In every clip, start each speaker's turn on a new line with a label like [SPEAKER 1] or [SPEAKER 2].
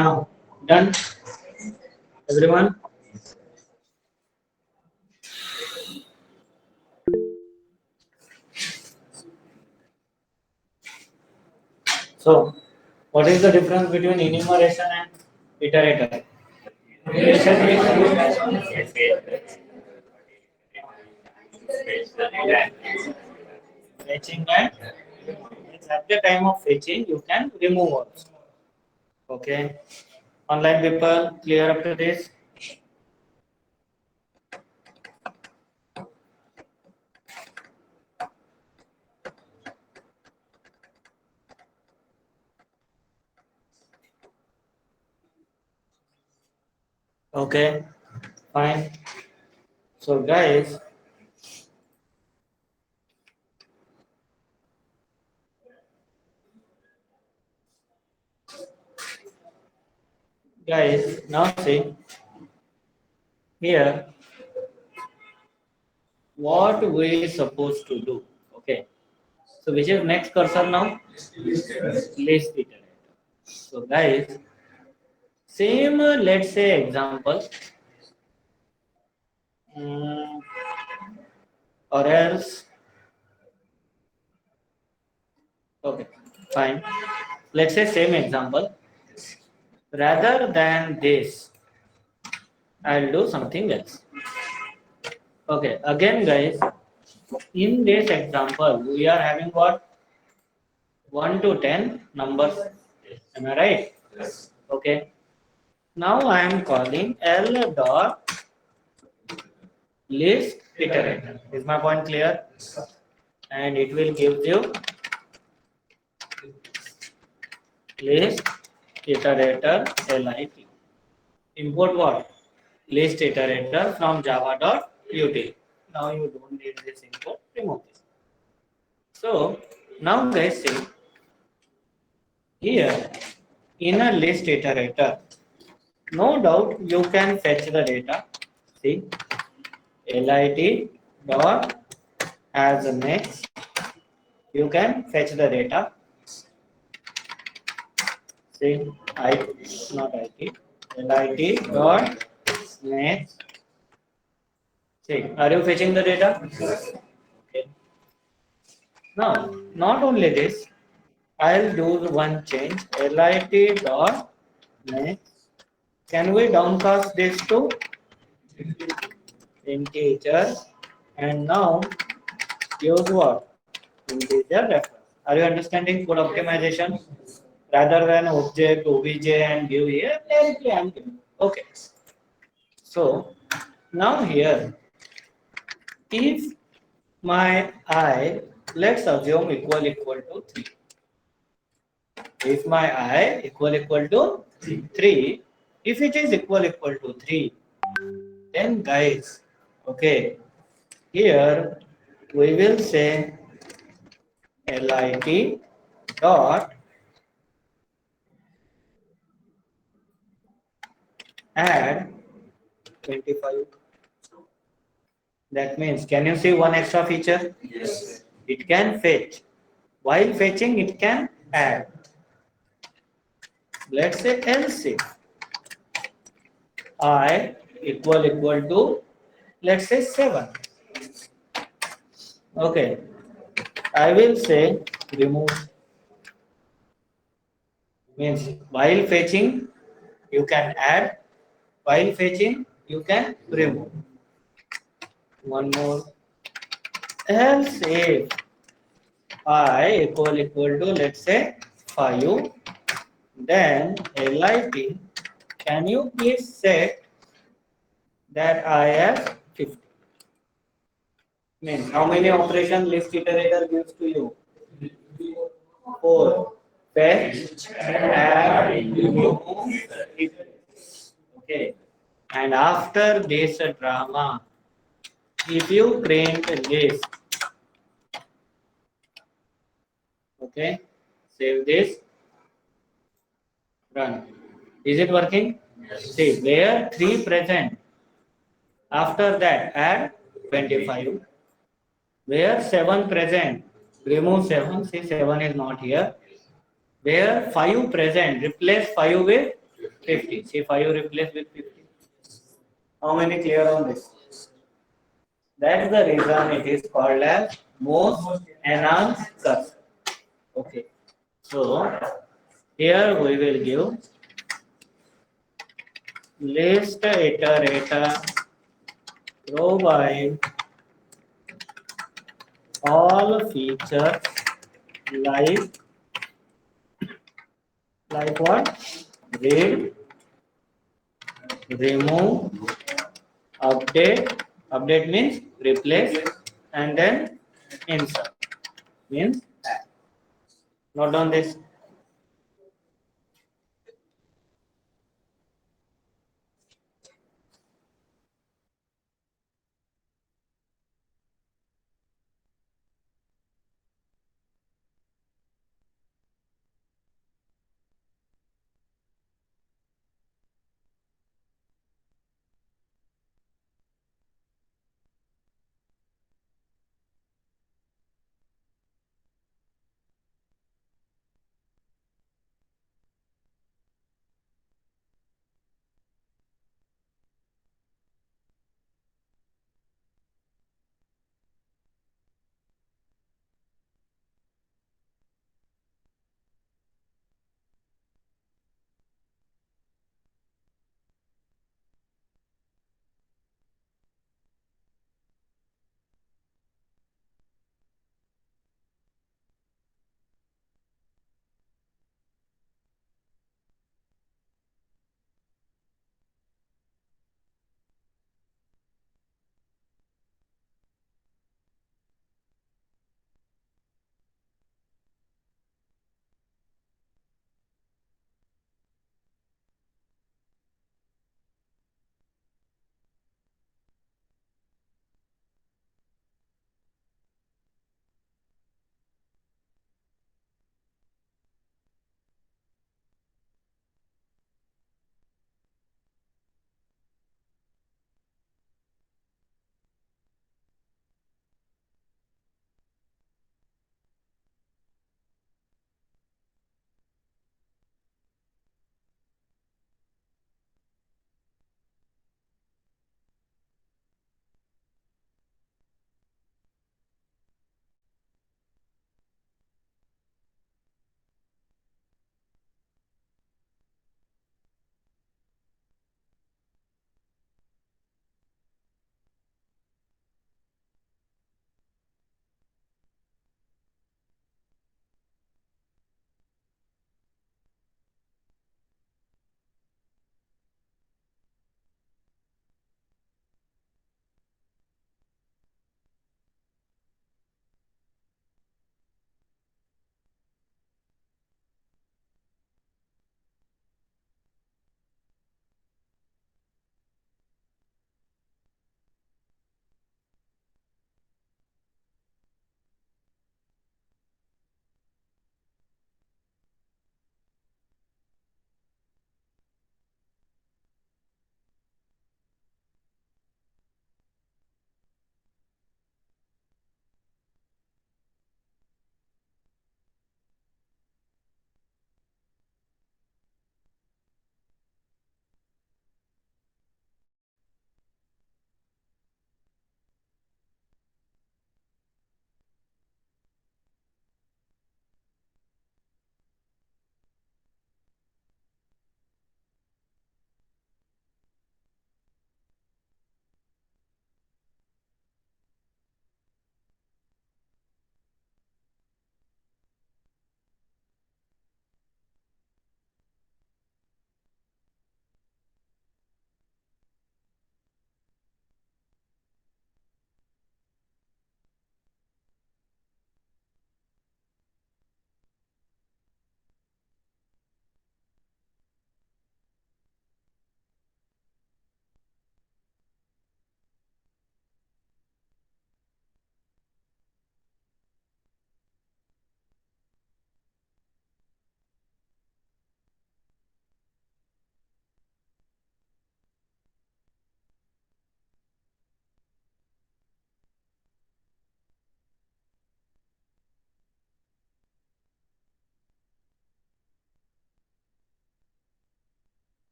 [SPEAKER 1] Now, done, everyone. So, what is the difference between enumeration and iterator? Enumeration is fetching, and at the time of fetching, you can remove also. Okay. Online people, clear up to this. Okay, fine. So, guys, now see here what we supposed to do. Okay. So, which is next cursor now? List iterator. So, guys, same. Let's say example, mm, or else. Okay, fine. Let's say same example. Rather than this, I'll do something else. Okay, again, guys, in this example, we are having what? 1 to 10 numbers. Am I right? Yes. Okay. Now I am calling L dot list iterator. Is my point clear? And it will give you list iterator lit. Import what? List iterator from java.util. Now you don't need this import, remove this. So now guys see here in a list iterator, no doubt you can fetch the data. See lit dot as a next, you can fetch the data. See I not it lit dot next. See, are you fetching the data? Okay. Now, not only this, I'll do one change. Lit dot next. Can we downcast this to integer? And now use what? Integer reference. Are you understanding code optimization? Rather than object, obj, and give here, directly I'm giving. Okay. So now here, if my I, let's assume equal to 3. If my I equal to 3, if it is equal to 3, then guys, okay, here we will say lit dot add 25. That means, can you see one extra feature? Yes. It can fetch. While fetching, it can add. Let's say else if I equal to, let's say 7. Okay, I will say remove. Means while fetching you can add, while fetching you can remove. One more. Else if I equal to, let's say 5, then lit, can you please set that I as 50? Means how many operation list iterator gives to you? 4. Fetch, add, remove, okay. And after this drama, if you print list, okay, save this, run. Is it working? Yes. See, where 3 present, after that add 25. Where 7 present, remove 7, see 7 is not here. Where 5 present, replace 5 with 50. See, 5 replaced with 50. How many clear on this? That's the reason it is called as most enhanced cursor. Okay. So here we will give list iterator provide all features like what? Read, remove, update. Update means replace, and then insert means add. Note down this.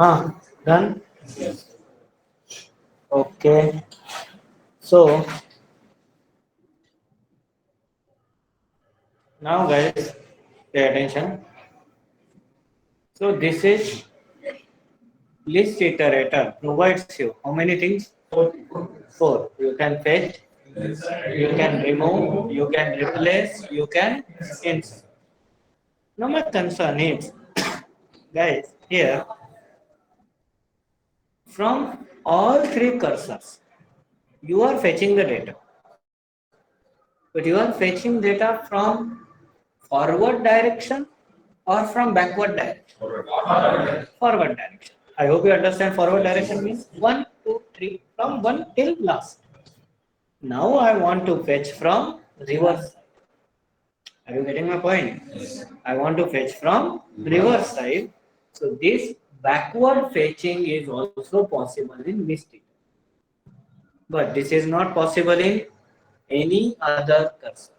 [SPEAKER 1] Done. Okay. So now, guys, pay attention. So this is list iterator provides you how many things? Four. You can fetch, you can remove, you can replace, you can insert. Now my concern is, guys, here from all three cursors, you are fetching the data, but you are fetching data from forward direction or from backward direction? Forward direction. I hope you understand forward direction means 1, 2, 3, from 1 till last. Now I want to fetch from reverse. Are you getting my point? Yes. I want to fetch from reverse side. So this backward fetching is also possible in Mystic. But this is not possible in any other cursor.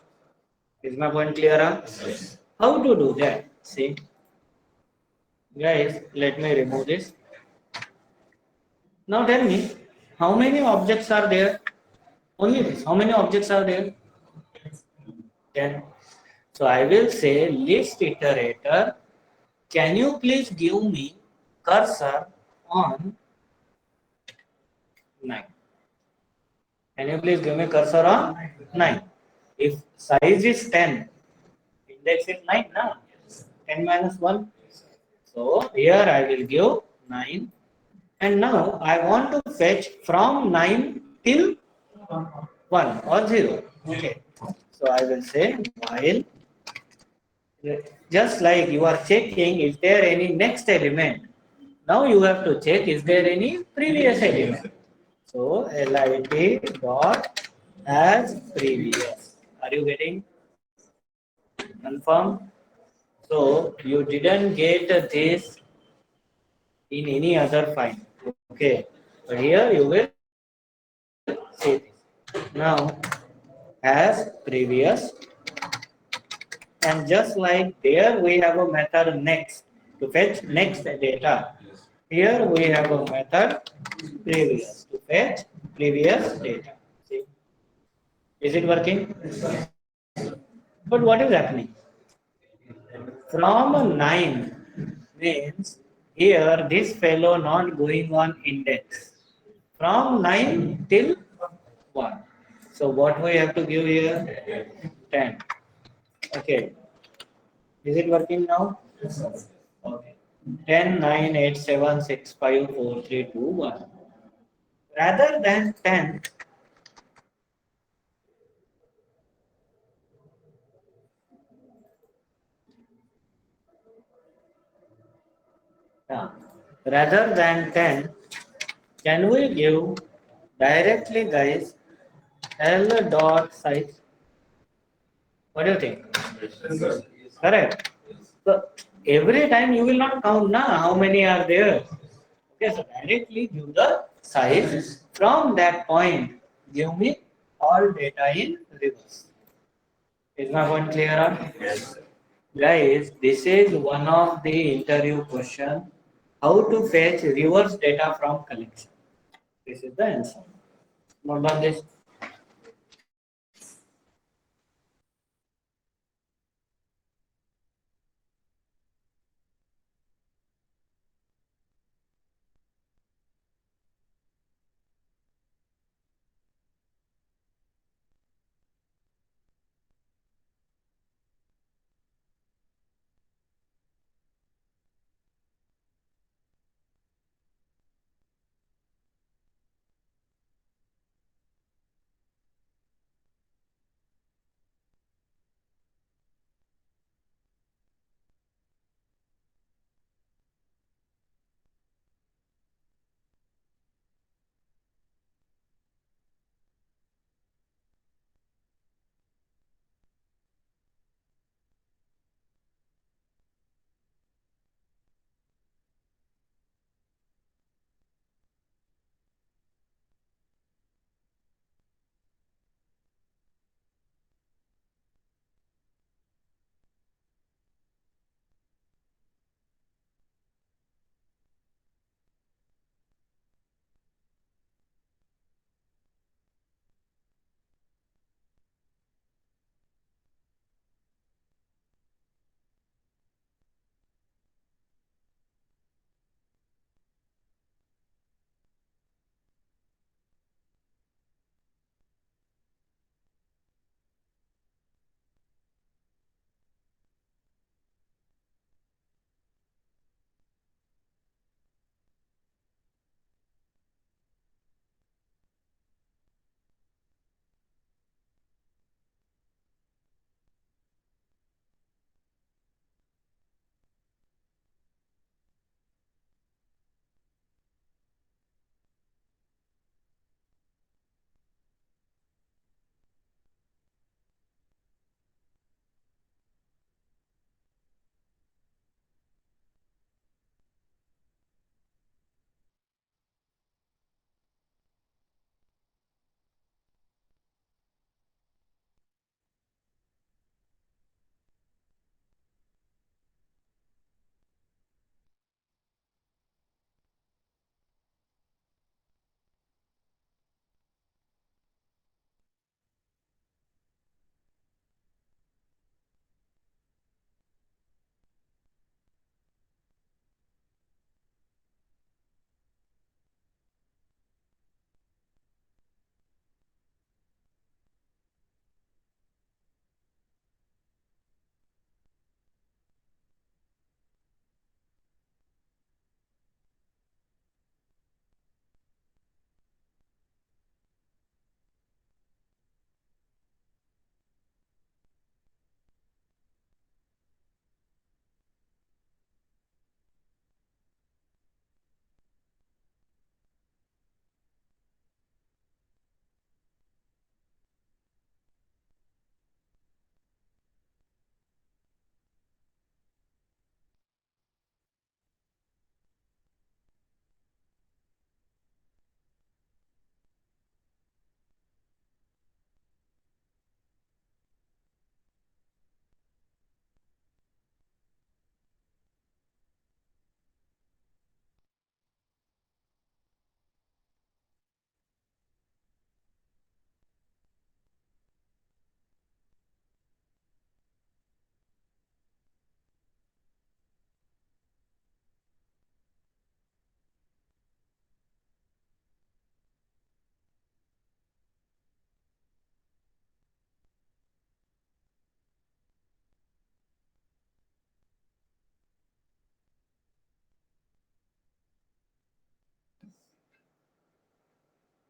[SPEAKER 1] Is my point clear? Yes. How to do that? See, guys, let me remove this. Now tell me, how many objects are there? Only this. How many objects are there? 10. So I will say list iterator. Can you please give me cursor on 9? Can you please give me cursor on 9? If size is 10, index is 9, na? 10 minus 1. So here I will give 9. And now I want to fetch from 9 till 1 or 0. Okay. So I will say while, just like you are checking, is there any next element? Now you have to check, is there any previous element? So lit dot as previous. Are you getting confirmed? So you didn't get this in any other file. Okay. But here you will see this. Now as previous, and just like there we have a method next to fetch next data. Here we have a method previous to fetch previous data. See, is it working? But what is happening? From 9 means here this fellow not going on index. From 9 till 1. So what we have to give here? 10. Okay. Is it working now? Okay. 10, 9, 8, 7, 6, 5, 4, 3, 2, 1. Rather than 10, yeah, rather than 10, can we give directly, guys, L dot size? What do you think? Correct. So every time you will not count now how many are there. Okay, so directly give the size. From that point, give me all data in reverse. Is my point clear? Yes. Guys, this is one of the interview question. How to fetch reverse data from collection. This is the answer. Note on this.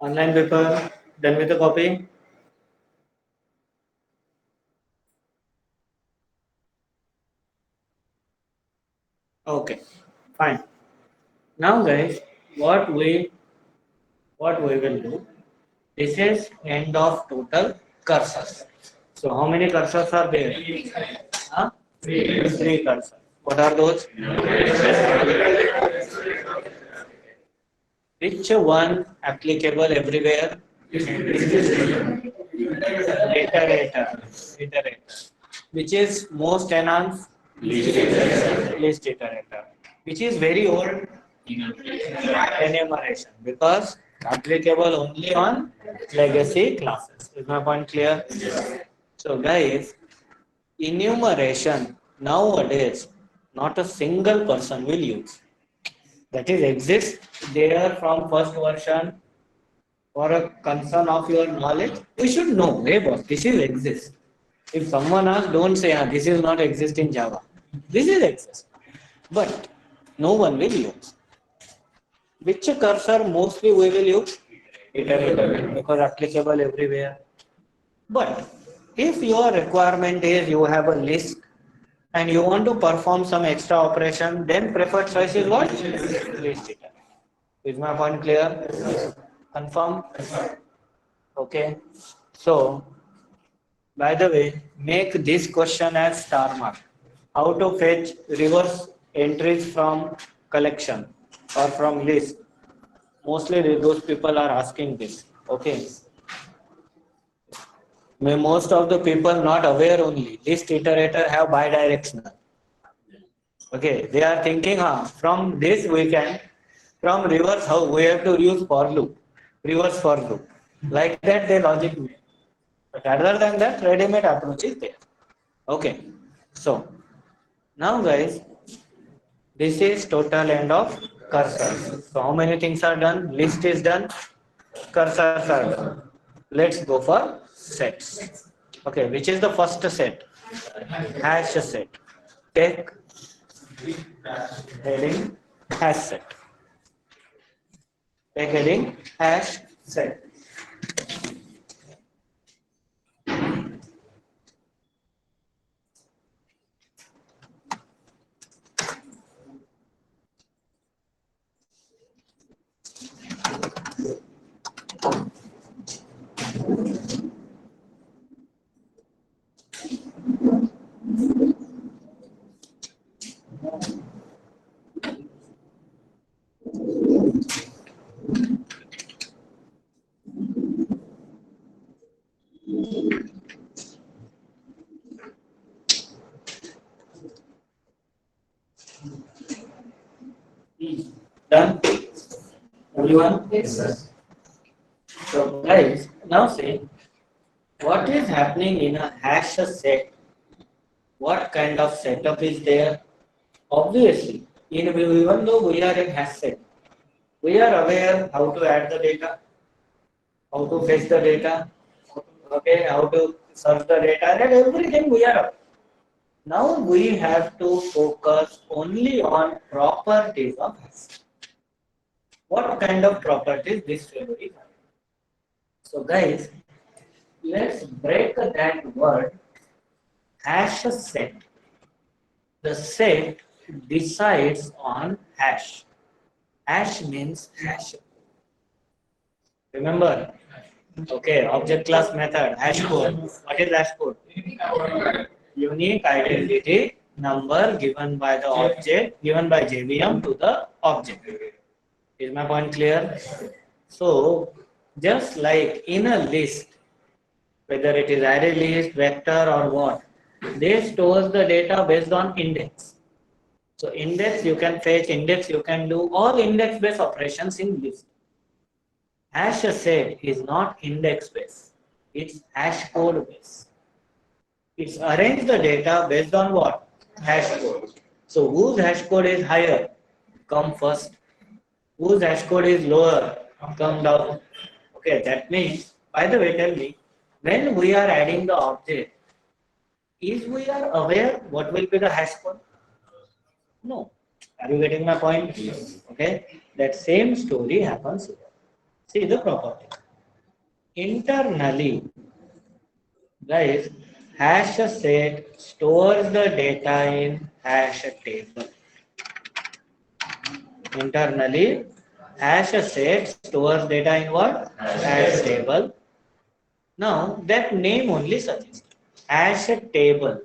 [SPEAKER 1] Online paper, done with the copy? Okay, fine. Now guys, what we will do, this is end of total cursors. So how many cursors are there? Huh? Three cursors. What are those? Which one applicable everywhere? Iterator. Iterator. Which is most enhanced? List iterator. Which is very old? Enumeration. Because applicable only on legacy classes. Is my point clear? So guys, enumeration nowadays not a single person will use. That is exists there from first version. For a concern of your knowledge, we should know, hey boss, this is exist. If someone asks, don't say, ah, this is not exist in Java. This is exist. But no one will use. Which cursor mostly we will use? Iterator, because applicable everywhere. But if your requirement is you have a list and you want to perform some extra operation, then preferred choice is what? List iterator. Is my point clear? Confirm? Okay. So, by the way, make this question as star mark. How to fetch reverse entries from collection or from list? Mostly those people are asking this. Okay. Most of the people not aware only. List iterator have bidirectional. Okay. They are thinking, from this we can, from reverse, how we have to use for loop, reverse for loop. Like that, they logic made. But other than that, ready-made approach is there. Okay. So, now guys, this is total end of cursors. So how many things are done? List is done, cursors are done. Let's go for sets. Okay, which is the first set? Hash set. Take heading hash set. Take heading hash set. Done? Everyone? Yes, sir. So guys, now see what is happening in a hash set. What kind of setup is there? Obviously, even though we are in hash set, we are aware how to add the data, how to fetch the data, okay, how to search the data, and everything we are aware. Now we have to focus only on properties of hash. What kind of properties this will be? So guys, let's break that word hash set. The set decides on hash. Hash means hash. Remember, okay, object class method, hash code. What is hash code? Unique identity number given by the object, given by JVM to the object. Is my point clear? So, just like in a list, whether it is array list, vector or what, they stores the data based on index. So index you can fetch, index you can do all index based operations in list. Hash set is not index based, it's hash code based. It's arrange the data based on what? Hash code. So whose hash code is higher? Come first. Whose hash code is lower? Come down. Okay, that means, by the way, tell me, when we are adding the object, is we are aware what will be the hash code? No. Are you getting my point? Okay. That same story happens here. See the property. Internally, guys, hash set stores the data in hash table. Internally, hash set stores data in what? Hash table. Now, that name only suggests hash table.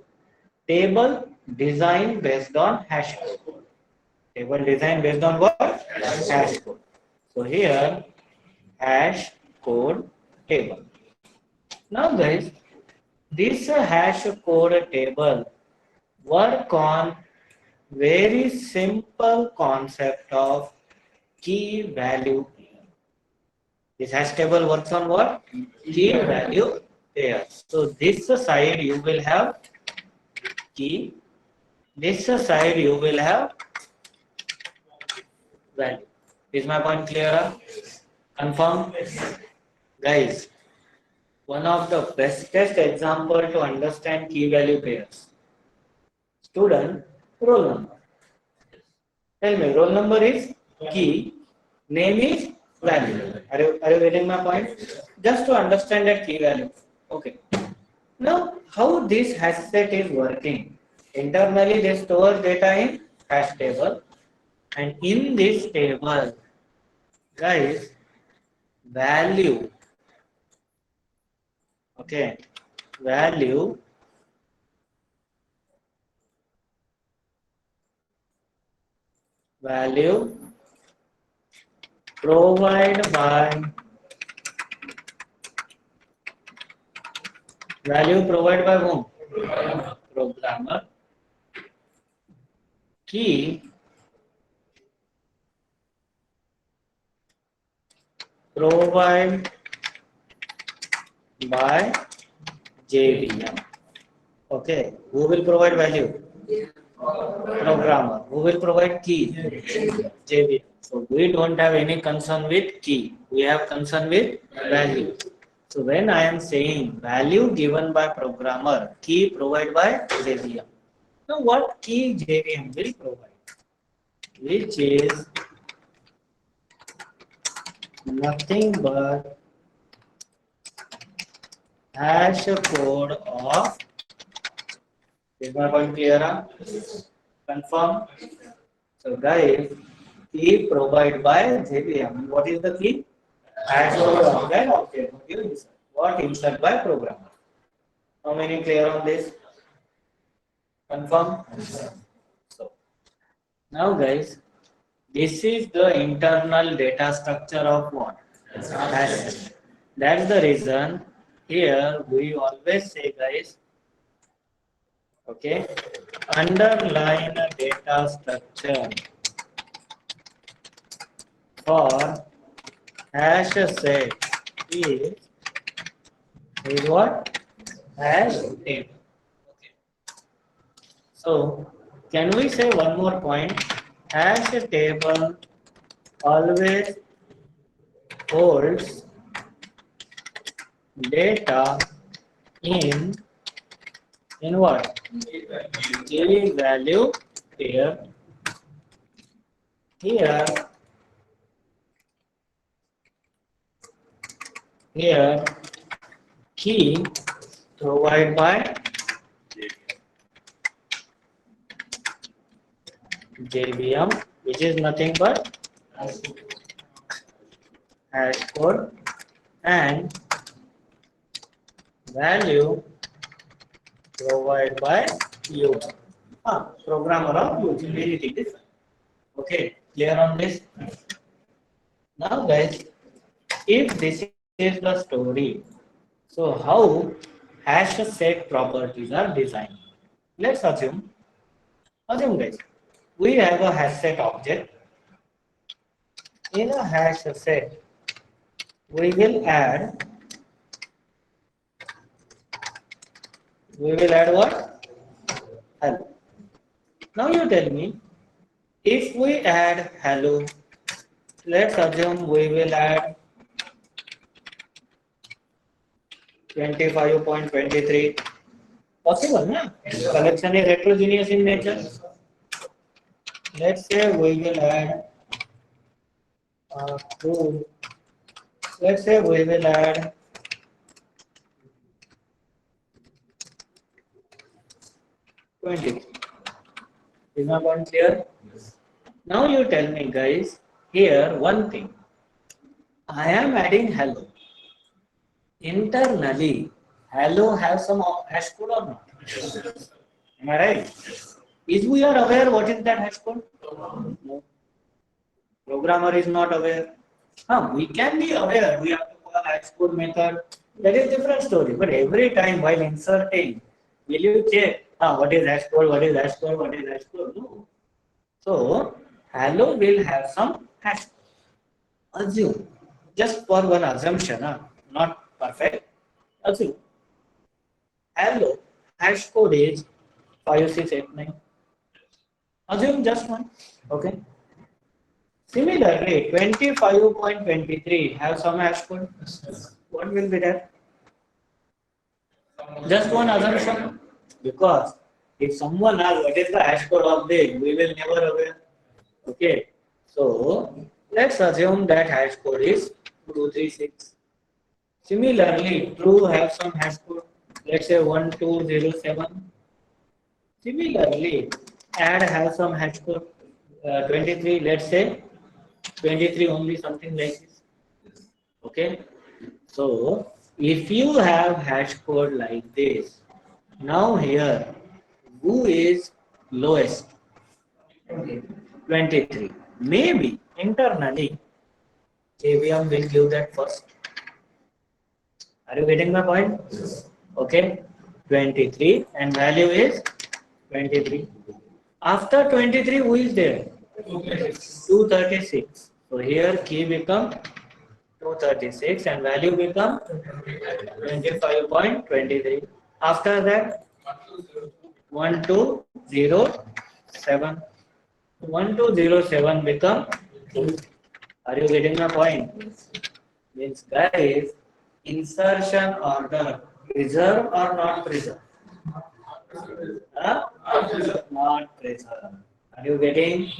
[SPEAKER 1] Table design based on hash code. Table design based on what? Hash code. So here, hash code table. Now, guys, this hash code table work on very simple concept of key value pair. This hash table works on what? Key value pair. So this side you will have key. This side you will have value. Is my point clear? Confirm? Guys, one of the bestest example to understand key value pairs. Student roll number. Tell me, roll number is key, name is value. Are you getting my point? Just to understand that key value. Okay. Now, how this hash set is working? Internally, they store data in hash table, and in this table, guys, value. Okay, value provide by whom? Programmer. Key provide by JVM. Okay, who will provide value? Programmer. Who will provide key? JVM. So we don't have any concern with key. We have concern with value. So when I am saying value given by programmer, key provided by JVM. Now what key JVM will provide? Which is nothing but hash code of, is my point clear? Confirm. So guys, key provided by JVM. What is the key? Hash code of that object. What insert by programmer. How many clear on this? Confirm. So now guys, this is the internal data structure of what? Hash. That's the reason here we always say, guys, okay, underline data structure for hash set is what? Hash table. Okay. So can we say one more point? Hash table always holds data in what? Key value pair. Here key provided by JVM, which is nothing but hash code, and value provided by you, programmer of user. Okay, clear on this? Now guys, if this is the story, so how hash set properties are designed? Let's assume guys, we have a hash set object. In a hash set, we will add what? Hello. Now you tell me, if we add hello, let's assume we will add 25.23. Possible, na? Collection is heterogeneous in nature. Let's say we will add 2 Let's say we will add 20. Is my point clear? Now you tell me, guys, here one thing. I am adding hello. Internally, hello has some hash code or not? Am I right? Is we are aware what is that hash code? No. Programmer is not aware. We can be aware. We have to call hash code method. That is different story. But every time while inserting, will you check what is hash code? What is hash code? What is hash code? No. So hello will have some hash code. Assume just for one assumption, not perfect. Assume hello hash code is 5689. Assume just one. Okay. Similarly, 25.23 have some hash code. What will be that? Just one assumption. Because if someone asks what is the hash code of this, we will never aware. Okay. So let's assume that hash code is 236. Similarly, true have some hash code. Let's say 1207. Similarly, add has some hash code. 23. Let's say 23 only, something like this. Okay. So if you have hash code like this, now here who is lowest? 23. Maybe internally KVM will give that first. Are you getting my point? Okay. 23 and value is 23. After 23, who is there? 236. So here key become 236 and value become 25.23. After that 1207. 1207 become 2. Are you getting my point? Means guys, insertion order preserve or not preserve? Not preserve. Are you getting?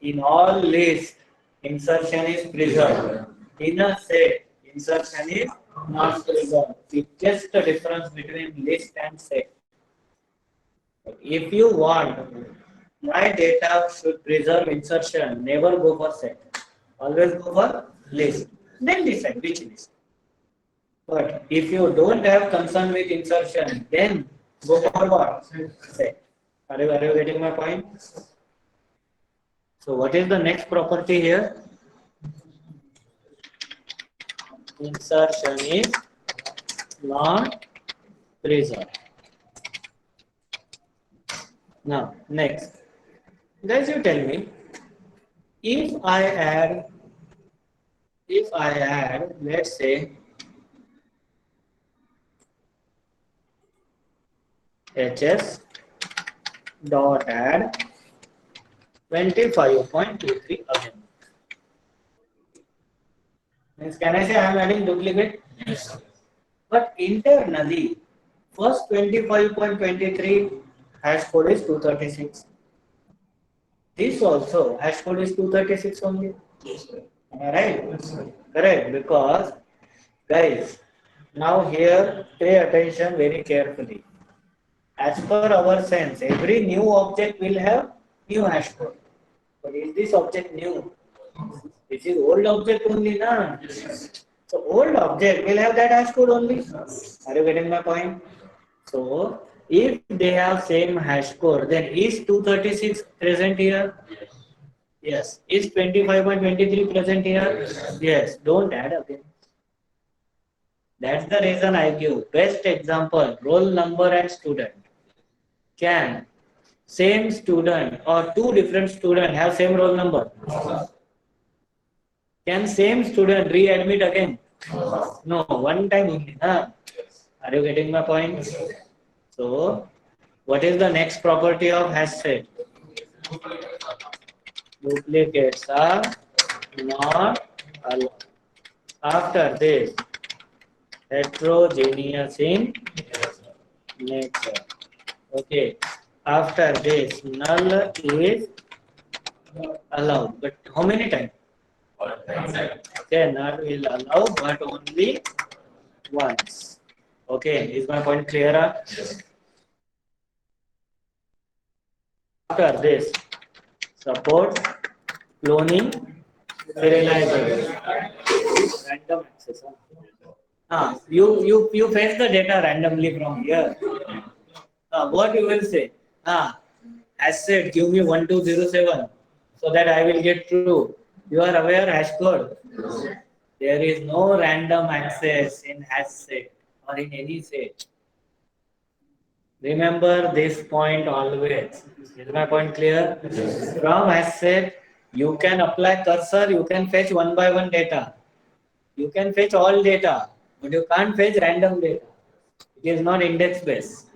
[SPEAKER 1] In all lists, insertion is preserved. In a set, insertion is not preserved. It's just the difference between list and set. If you want my data should preserve insertion, never go for set. Always go for list. Then decide which list. But if you don't have concern with insertion, then go for what? Set. Are you getting my point? So what is the next property here? Insertion is not preserved. Now next, guys, you tell me, if I add, let's say HS dot add 25.23 again. Means can I say I am adding duplicate? Yes. But internally, first 25.23 hash code is 236. This also hash code is 236 only. Yes, am I right? Yes, correct. Because guys, now here pay attention very carefully. As per our sense, every new object will have new hash code. But is this object new? This is old object only, na? So old object will have that hash code only. Are you getting my point? So if they have same hash code, then is 236 present here? Yes. Is 25.23 present here? Yes. Don't add again. That's the reason I give. Best example, roll number and student. Can same student or two different students have same roll number? Can same student re-admit again? No, one time only. Are you getting my point? So, what is the next property of hash set? Duplicates are not allowed. After this, heterogeneous in nature. Okay. After this, null is allowed. But how many times? Okay, NOT will allow, but only once. Okay, is my point clearer? After this, support cloning serialization. Random access. You fetch the data randomly from here. What you will say? As said, give me 1207 so that I will get true. You are aware hash code. There is no random access in hash set or in any set. Remember this point always. Is my point clear? From hash set, you can apply cursor, you can fetch one by one data. You can fetch all data, but you can't fetch random data. It is not index based.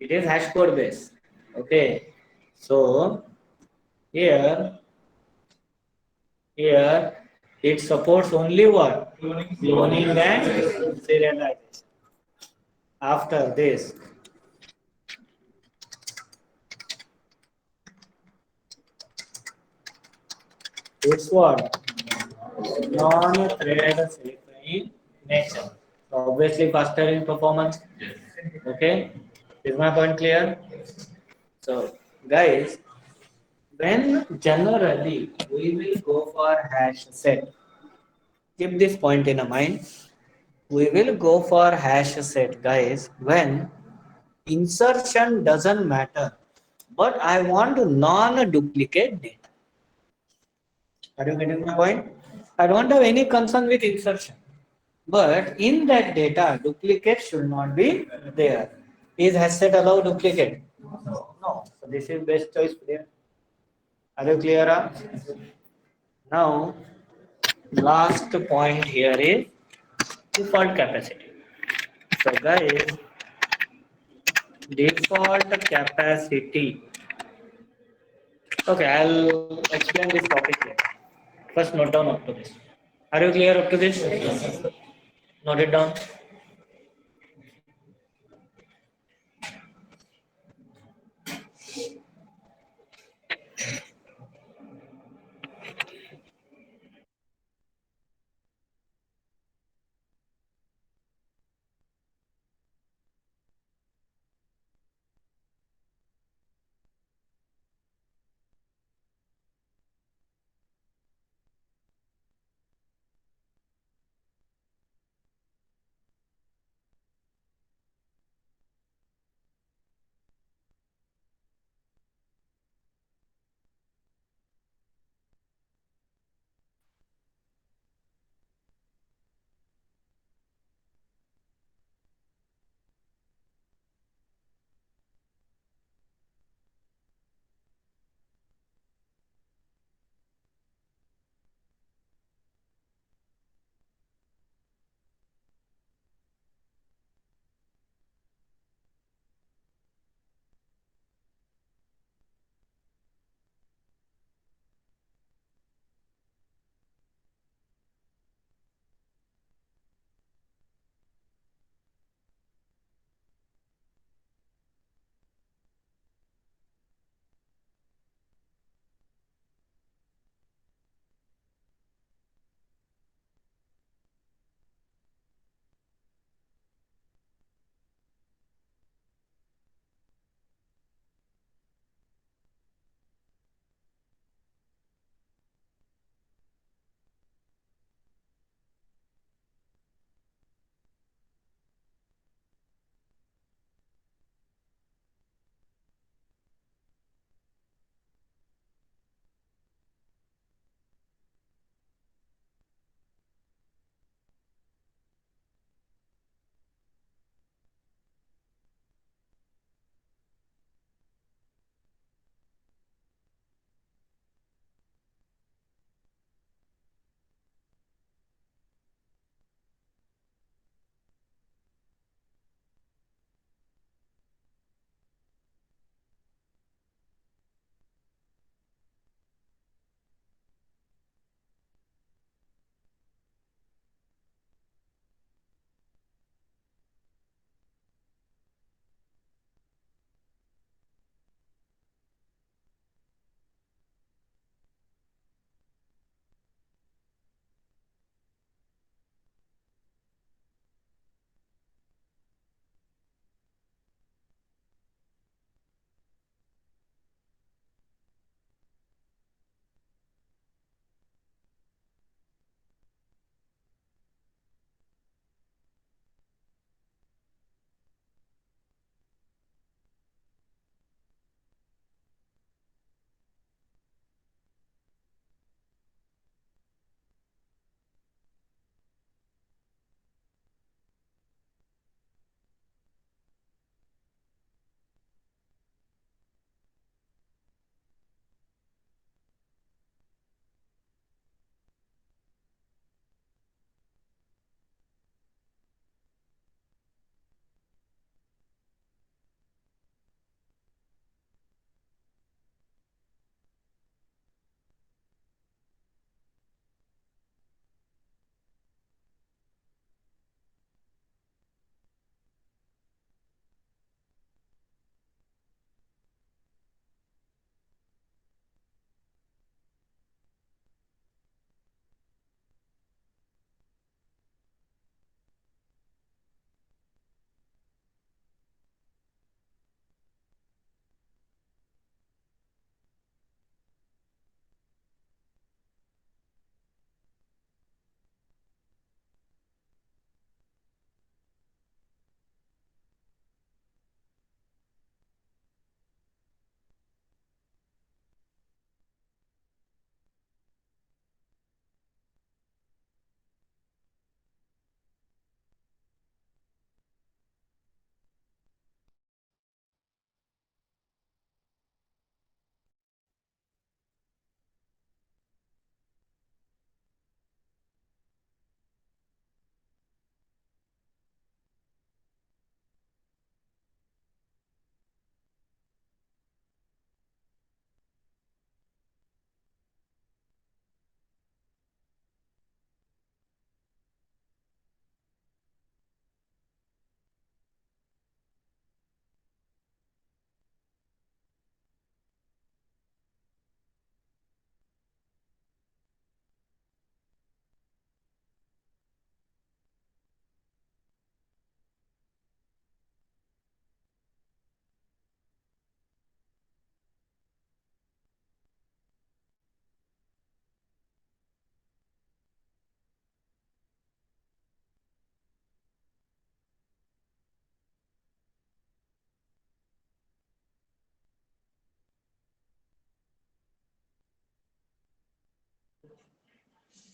[SPEAKER 1] It is hash code based. Okay. So here, here it supports only what? Cloning and serialization. After this, it's what? Non-thread safe in nature. So obviously faster in performance. Okay. Is my point clear? So guys, when generally we will go for hash set, keep this point in mind. We will go for hash set, guys, when insertion doesn't matter, but I want non-duplicate data. Are you getting my point? I don't have any concern with insertion, but in that data, duplicate should not be there. Is hash set allow duplicate? No. So this is best choice there. Are you clear? Now, last point here is default capacity. So guys, default capacity. Okay, I'll explain this topic here. First, note down up to this. Are you clear up to this? Note it down.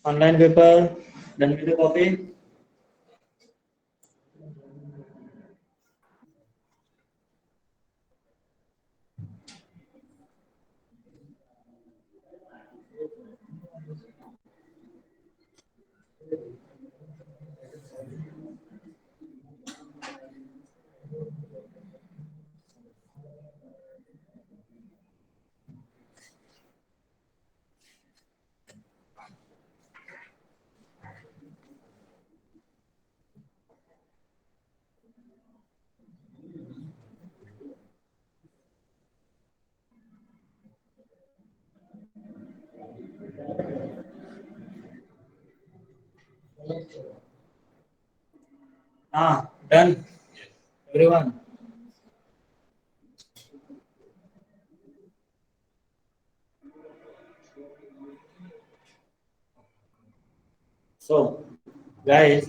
[SPEAKER 1] Online paper, done with the copy. Done. Everyone. So, guys,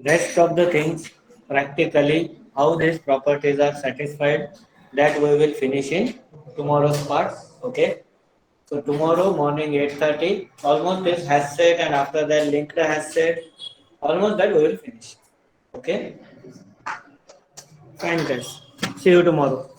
[SPEAKER 1] rest of the things practically how these properties are satisfied that we will finish in tomorrow's part. Okay. So tomorrow morning 8:30, almost this has set and after that linked has set, almost that we will finish. Okay. Fine guys. See you tomorrow.